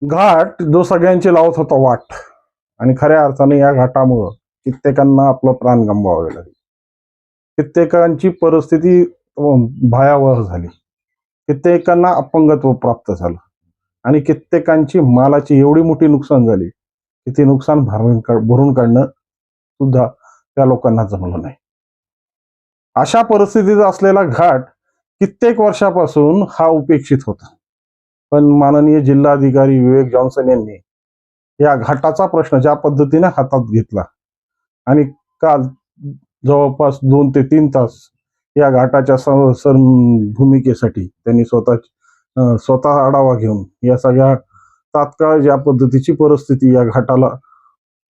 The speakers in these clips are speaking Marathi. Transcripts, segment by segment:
घाट जो सगळ्यांची लावत होता वाट, आणि खऱ्या अर्थाने या घाटामुळं कित्येकांना आपलं प्राण गमवावे लागले. कित्येकांची परिस्थिती भयावह झाली. कित्येकांना अपंगत्व प्राप्त झालं आणि कित्येकांची मालाची एवढी मोठी नुकसान झाली की ते नुकसान भरून काढणं सुद्धा त्या लोकांना जमलं नाही. अशा परिस्थितीत असलेला घाट कित्येक वर्षापासून हा उपेक्षित होता. पण माननीय जिल्हाधिकारी विवेक जॉन्सन यांनी या घाटाचा प्रश्न ज्या पद्धतीने हातात घेतला आणि काल जवळपास 2 ते 3 तास या घाटाच्या भूमिकेसाठी त्यांनी स्वतः आढावा घेऊन या सगळ्या तात्काळ ज्या पद्धतीची परिस्थिती या घाटाला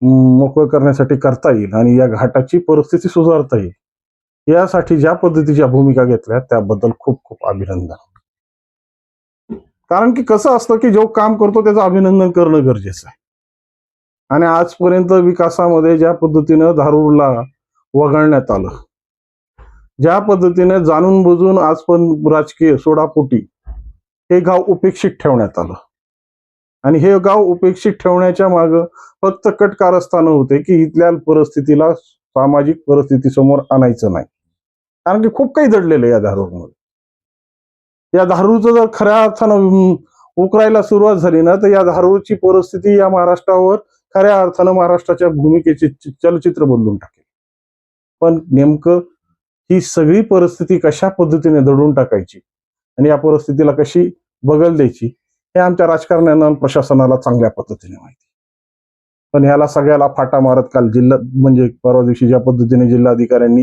मोकळं करण्यासाठी करता येईल आणि या घाटाची परिस्थिती सुधारता येईल यासाठी ज्या पद्धतीच्या भूमिका घेतल्या त्याबद्दल खूप खूप अभिनंदन. कारण की कसं असतं की जो काम करतो त्याचं अभिनंदन करणं गरजेचं आहे. आणि आजपर्यंत विकासामध्ये ज्या पद्धतीनं धारूरला वगळण्यात आलं, ज्या पद्धतीने जाणून बुजून आज पण राजकीय सोडापोटी हे गाव उपेक्षित ठेवण्यात आलं आणि हे गाव उपेक्षित ठेवण्याच्या माग फक्त कट कारस्थानं होते की इथल्या परिस्थितीला सामाजिक परिस्थिती समोर आणायचं नाही. कारण की खूप काही दडलेलं आहे या धारूरमध्ये. या धारूरचं जर खऱ्या अर्थानं उकरायला सुरुवात झाली ना तर या धारूरची परिस्थिती या महाराष्ट्रावर खऱ्या अर्थानं महाराष्ट्राच्या भूमिकेचे चलचित्र बदलून टाकेल. पण नेमकं ही सगळी परिस्थिती कशा पद्धतीने दडून टाकायची आणि या परिस्थितीला कशी बगल द्यायची हे आमच्या राजकारण्यांना प्रशासनाला चांगल्या पद्धतीने माहिती. पण ह्याला सगळ्याला फाटा मारत काल म्हणजे परवा दिवशी ज्या पद्धतीने जिल्हाधिकाऱ्यांनी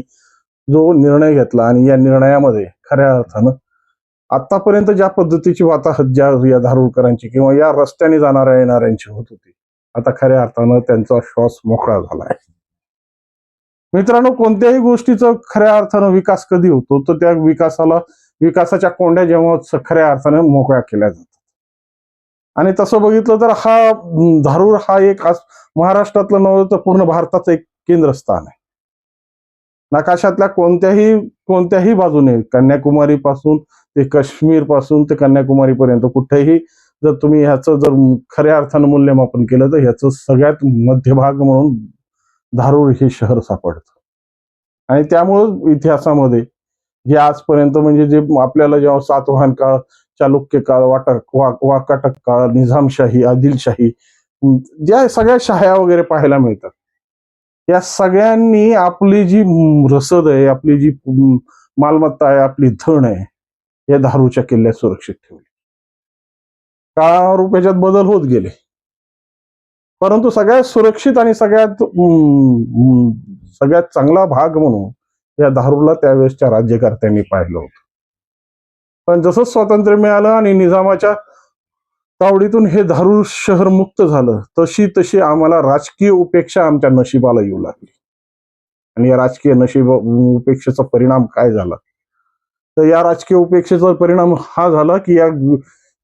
जो निर्णय घेतला आणि या निर्णयामध्ये खऱ्या अर्थानं आतापर्यंत ज्या पद्धतीची वाताहत ज्या या धारूरकरांची किंवा या रस्त्याने जाणाऱ्या येणाऱ्यांची होत होती, आता खऱ्या अर्थानं त्यांचा श्वास मोकळा झाला आहे. मित्रांनो, कोणत्याही गोष्टीचा खऱ्या अर्थानं विकास कधी होतो तर त्या विकासाच्या कोंड्या जेव्हा खऱ्या अर्थाने मोकळ्या केल्या जातात. आणि तसं बघितलं तर हा धारूर हा एक महाराष्ट्रातलं नव्हे तर पूर्ण भारताचं एक केंद्रस्थान आहे. नकाशातल्या कोणत्याही बाजूने कन्याकुमारी पासून ते काश्मीर पासून ते कन्याकुमारी पर्यंत कुठेही जर तुम्ही ह्याचं जर खऱ्या अर्थानं मूल्यमापन केलं तर ह्याचं सगळ्यात मध्यभाग म्हणून धारूर हे शहर सापडतं. आणि त्यामुळं इतिहासामध्ये जे आजपर्यंत म्हणजे जे आपल्याला जेव्हा सातवाहन काळ, चालुक्य काळ, वाकाटक काळ, निजामशाही, आदिलशाही, ज्या सगळ्या शाह्या वगैरे पाहायला मिळतात, या सगळ्यांनी आपली जी रसद आहे, आपली जी मालमत्ता आहे, आपली धन आहे, या धारूरच्या किल्ल्यात सुरक्षित ठेवली. काळानुरूप याच्यात बदल होत गेले, परंतु सगळ्यात सुरक्षित आणि सगळ्यात चांगला भाग म्हणून या धारूरला त्यावेळेसच्या राज्यकर्त्यांनी पाहिलं होतं. पण जसं स्वातंत्र्य मिळालं आणि निजामाच्या तावडीतून हे धारूर शहर मुक्त झालं, तशी आम्हाला राजकीय उपेक्षा आमच्या नशिबाला येऊ लागली. आणि या राजकीय उपेक्षेचा परिणाम काय झाला तर या राजकीय उपेक्षेचा परिणाम हा झाला की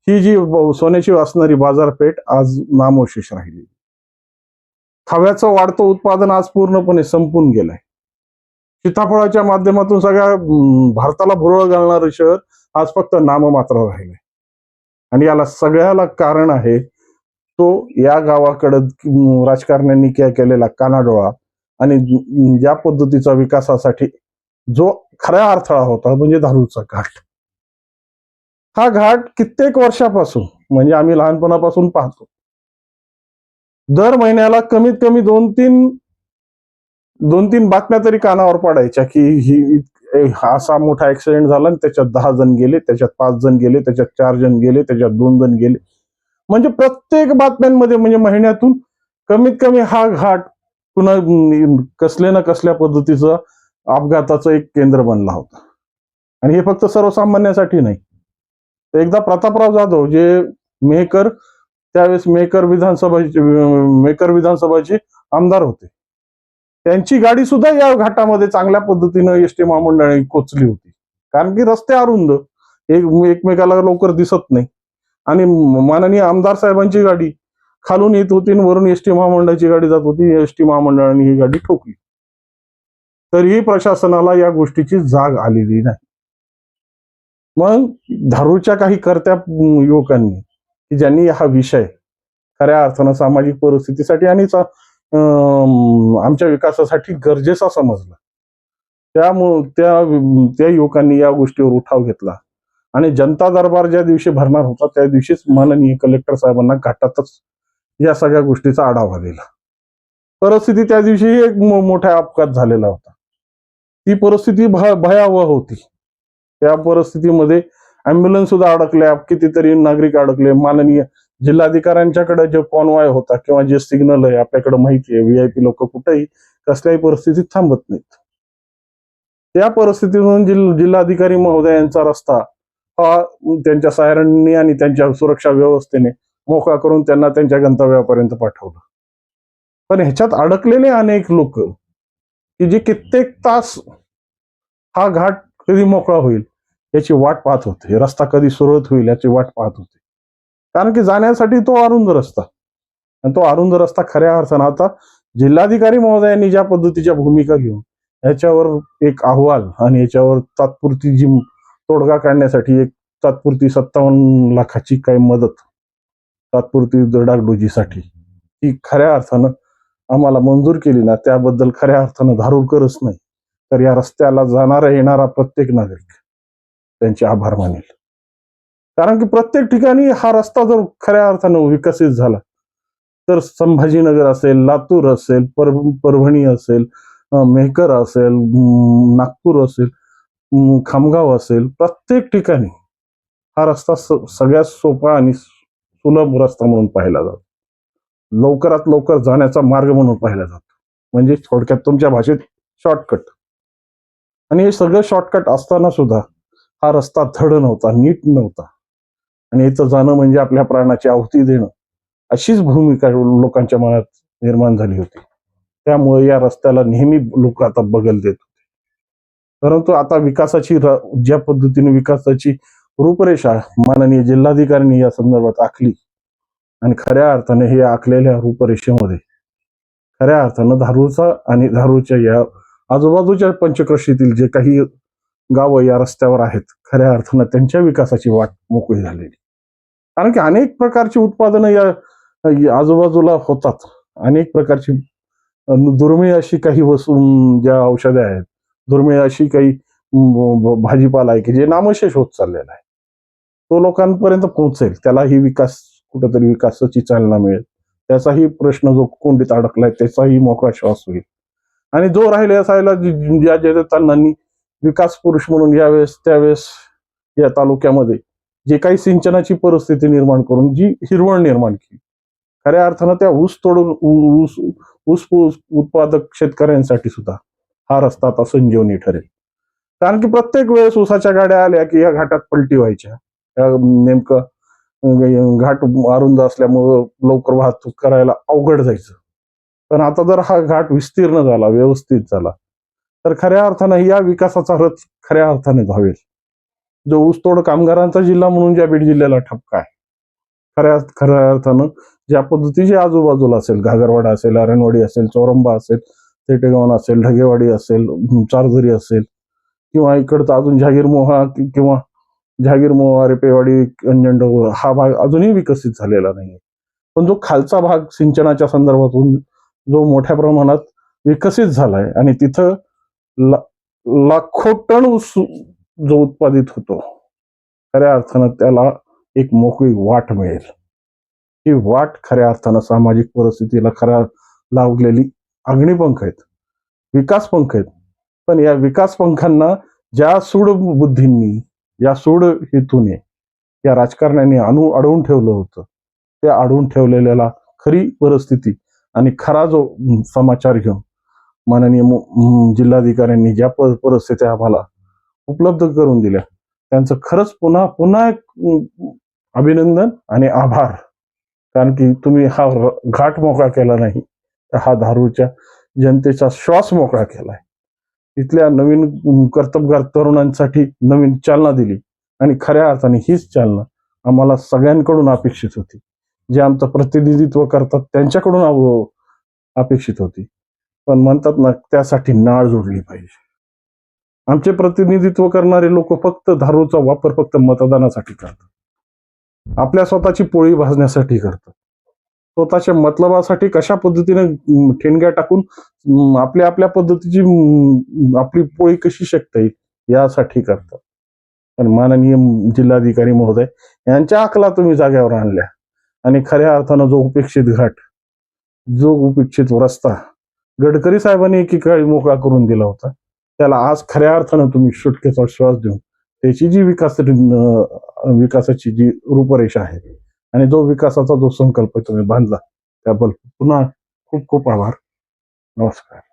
ही जी सोन्याची असणारी बाजारपेठ आज नामोशेष राहिली. खव्याचं वाढतं उत्पादन आज पूर्णपणे संपून गेलंय. सीताफळाच्या माध्यमातून सगळ्या भारताला भुरळ घालणारं शहर आज फक्त नाममात्र राहिलंय. आणि याला सगळ्याला कारण आहे तो या गावाकडं राजकारण्यांनी केलेला कानाडोळा आणि ज्या पद्धतीचा विकासासाठी जो खऱ्या अडथळा होता म्हणजे धारूरचा घाट. हा घाट कित्येक वर्षापासून म्हणजे आम्ही लहानपणापासून पाहतो, दर महिन्याला कमीत कमी 2-3 बातम्या तरी कानावर पडायच्या की ही असा मोठा ऍक्सिडेंट झाला आणि त्याच्यात 10 जण गेले, त्याच्यात 5 जण गेले, त्याच्यात 4 जण गेले, त्याच्यात 2 जण गेले. म्हणजे प्रत्येक बातम्यांमध्ये म्हणजे महिन्यातून कमीत कमी हा घाट पुन्हा कसल्या ना कसल्या पद्धतीचं अपघाताचं एक केंद्र बनला होता. आणि हे फक्त सर्वसामान्यांसाठी नाही. एकदा प्रतापराव जाधव जे त्यावेळेस मेकर विधानसभाचे आमदार होते, त्यांची गाडी सुद्धा या घाटामध्ये चांगल्या पद्धतीनं एसटी महामंडळाने कोचली होती. कारण की रस्ते अरुंद, एकमेकाला लवकर दिसत नाही आणि माननीय आमदार साहेबांची गाडी खालून येत होती आणि वरून एसटी महामंडळाची गाडी जात होती. एसटी महामंडळाने ही गाडी ठोकली, तरीही प्रशासनाला या गोष्टीची जाग आलेली नाही. मग धारूरच्या काही कर्त्या युवकांनी ज्यांनी हा विषय खऱ्या अर्थानं सामाजिक परिस्थितीसाठी आणि आमच्या विकासासाठी गरजेचा समजला. त्यामुळे त्या युवकांनी या गोष्टीवर उठाव घेतला आणि जनता दरबार ज्या दिवशी भरणार होता त्या दिवशीच माननीय कलेक्टर साहेबांना घाटातच या सगळ्या गोष्टीचा आढावा दिला. परिस्थिती त्या दिवशी एक मोठा अपघात झालेला होता. ती परिस्थिती भयावह होती. त्या परिस्थितीमध्ये अँब्युलन्स सुद्धा अडकल्या, कितीतरी नागरिक अडकले. माननीय जिल्हाधिकाऱ्यांच्याकडे जे कॉन्वॉय होता किंवा जे सिग्नल आहे आपल्याकडे माहिती आहे, व्हीआयपी लोक कुठेही कसल्याही परिस्थितीत थांबत नाहीत. त्या परिस्थितीतून जिल्हाधिकारी महोदयांचा रस्ता हा त्यांच्या सायरननी आणि त्यांच्या सुरक्षा व्यवस्थेने मोकळा करून त्यांना त्यांच्या गंतव्यापर्यंत पाठवलं. पण ह्याच्यात अडकलेले अनेक लोक की जे कित्येक तास हा घाट कधी मोकळा होईल याची वाट पाहत होते, रस्ता कधी सुरळीत होईल याची वाट पाहत होते. कारण की जाण्यासाठी तो अरुंद रस्ता, आणि तो अरुंद रस्ता खऱ्या अर्थानं आता जिल्हाधिकारी महोदयांनी ज्या पद्धतीच्या भूमिका घेऊन याच्यावर एक अहवाल आणि याच्यावर तात्पुरती जी तोडगा काढण्यासाठी एक तात्पुरती 57 लाखाची काही मदत तात्पुरती डागडुजीसाठी ही खऱ्या अर्थानं आम्हाला मंजूर केली ना, त्याबद्दल खऱ्या अर्थानं धारूरकरच नाही तर या रस्त्याला जाणारा येणारा प्रत्येक नागरिक त्यांचे आभार मानेल. कारण की प्रत्येक ठिकाणी हा रस्ता जर खऱ्या अर्थानं विकसित झाला तर संभाजीनगर असेल, लातूर असेल, परभणी असेल, मेहकर असेल, नागपूर असेल, खामगाव असेल, प्रत्येक ठिकाणी हा रस्ता सगळ्यात सोपा आणि सुलभ रस्ता म्हणून पाहिला जातो. लवकरात लवकर जाण्याचा मार्ग म्हणून पाहिला जातो. म्हणजे थोडक्यात तुमच्या भाषेत शॉर्टकट. आणि हे सगळं शॉर्टकट असताना सुद्धा हा रस्ता धड नव्हता, नीट नव्हता, आणि इथं जाणं म्हणजे आपल्या प्राणाची आहुती देणं अशीच भूमिका लोकांच्या मनात निर्माण झाली होती. त्यामुळे या रस्त्याला नेहमी लोक आता बगल देत होते. परंतु आता विकासाची ज्या पद्धतीने विकासाची रूपरेषा माननीय जिल्हाधिकाऱ्यांनी या संदर्भात आखली आणि खऱ्या अर्थाने हे आखलेल्या रूपरेषेमध्ये खऱ्या अर्थानं धारूरचा आणि धारूरच्या या आजूबाजूच्या पंचक्रोशीतील जे काही गावं या रस्त्यावर आहेत खऱ्या अर्थानं त्यांच्या विकासाची वाट मोकळी झालेली. कारण की अनेक प्रकारची उत्पादनं या आजूबाजूला होतात. अनेक प्रकारची दुर्मिळ अशी काही वस्तू ज्या औषधे आहेत, दुर्मिळ अशी काही भाजीपाला आहे की जे नामशेष होत चाललेला आहे, तो लोकांपर्यंत पोहोचेल, त्यालाही विकास कुठेतरी विकासाची चालना मिळेल, त्याचाही प्रश्न जो कोंडीत अडकलाय त्याचाही मोकळा श्वास होईल. आणि जो राहिले असायला ज्या जयदत्तांनी विकास पुरुष म्हणून यावेळेस त्यावेळेस या तालुक्यामध्ये जे काही सिंचनाची परिस्थिती निर्माण करून जी हिरवळ निर्माण केली, खऱ्या अर्थानं त्या ऊस तोडून ऊस उत्पादक शेतकऱ्यांसाठी सुद्धा हा रस्ता आता संजीवनी ठरेल. कारण की प्रत्येक वेळेस ऊसाच्या गाड्या आल्या की या घाटात पलटी व्हायच्या. नेमकं घाट अरुंद असल्यामुळं लवकर वाहतूक करायला अवघड जायचं. पण आता जर हा घाट विस्तीर्ण झाला, व्यवस्थित झाला, तर खऱ्या अर्थानं या विकासाचा रथ खऱ्या अर्थाने धावेल. जो ऊसतोड कामगारांचा जिल्हा म्हणून ज्या बीड जिल्ह्याला ठपका आहे, खऱ्या अर्थानं ज्या पद्धतीचे आजूबाजूला असेल, घागरवाडा असेल, अरणवाडी असेल, चौरंबा असेल, तेटेगावन असेल, ढगेवाडी असेल, चारझरी असेल, किंवा इकडचं अजून जहागीरमोहा किंवा जहागीरमोहा, रेपेवाडी, अंजनडोह हा भाग अजूनही विकसित झालेला नाही. पण जो खालचा भाग सिंचनाच्या संदर्भातून जो मोठ्या प्रमाणात विकसित झालाय आणि तिथं लाखो टन ऊस जो उत्पादित होतो, खऱ्या अर्थानं त्याला एक मोकळी वाट मिळेल. ही वाट खऱ्या अर्थानं सामाजिक परिस्थितीला खऱ्या लावलेली अग्निपंख आहेत, विकास पंख आहेत. पण या विकास पंखांना ज्या सूड बुद्धींनी, या सूड हेतूने या राजकारण्यांनी अडवून ठेवलं होतं, त्या अडवून ठेवलेल्याला खरी परिस्थिती आणि खरा जो समाचार घेऊन माननीय जिल्हाधिकाऱ्यांनी ज्या परिस्थिती आम्हाला उपलब्ध करून दिल्या, त्यांचं खरंच पुन्हा पुन्हा एक अभिनंदन आणि आभार. कारण की तुम्ही हा घाट मोकळा केला नाही, तर हा धारूरच्या जनतेचा श्वास मोकळा केलाय. इथल्या नवीन कर्तबगार तरुणांसाठी नवीन चालना दिली, आणि खऱ्या अर्थाने हीच चालना आम्हाला सगळ्यांकडून अपेक्षित होती. जे आमचं प्रतिनिधित्व करतात त्यांच्याकडून अपेक्षित होती. पण म्हणतात ना, त्यासाठी नाळ जोडली पाहिजे. आमचे प्रतिनिधित्व करणारे लोक फक्त धारूरचा वापर फक्त मतदानासाठी करतात, आपल्या स्वतःची पोळी भाजण्यासाठी करतात. स्वतःच्या मतलबासाठी कशा पद्धतीने ठेणग्या टाकून आपल्या आपल्या पद्धतीची आपली पोळी कशी शेकता येईल यासाठी करतात. पण माननीय जिल्हाधिकारी महोदय यांच्या अकला तुम्ही जाग्यावर आणल्या आणि खऱ्या अर्थानं जो उपेक्षित घाट, जो उपेक्षित रस्ता गडकरी साहेबांनी एकेकाळी मोकळा करून दिला होता, त्याला आज खऱ्या अर्थानं तुम्ही सुटकेचा श्वास देऊन त्याची जी विकासाची जी रूपरेषा आहे आणि जो विकासाचा जो संकल्प तुम्ही बांधला त्याबद्दल पुन्हा खूप खूप आभार. नमस्कार.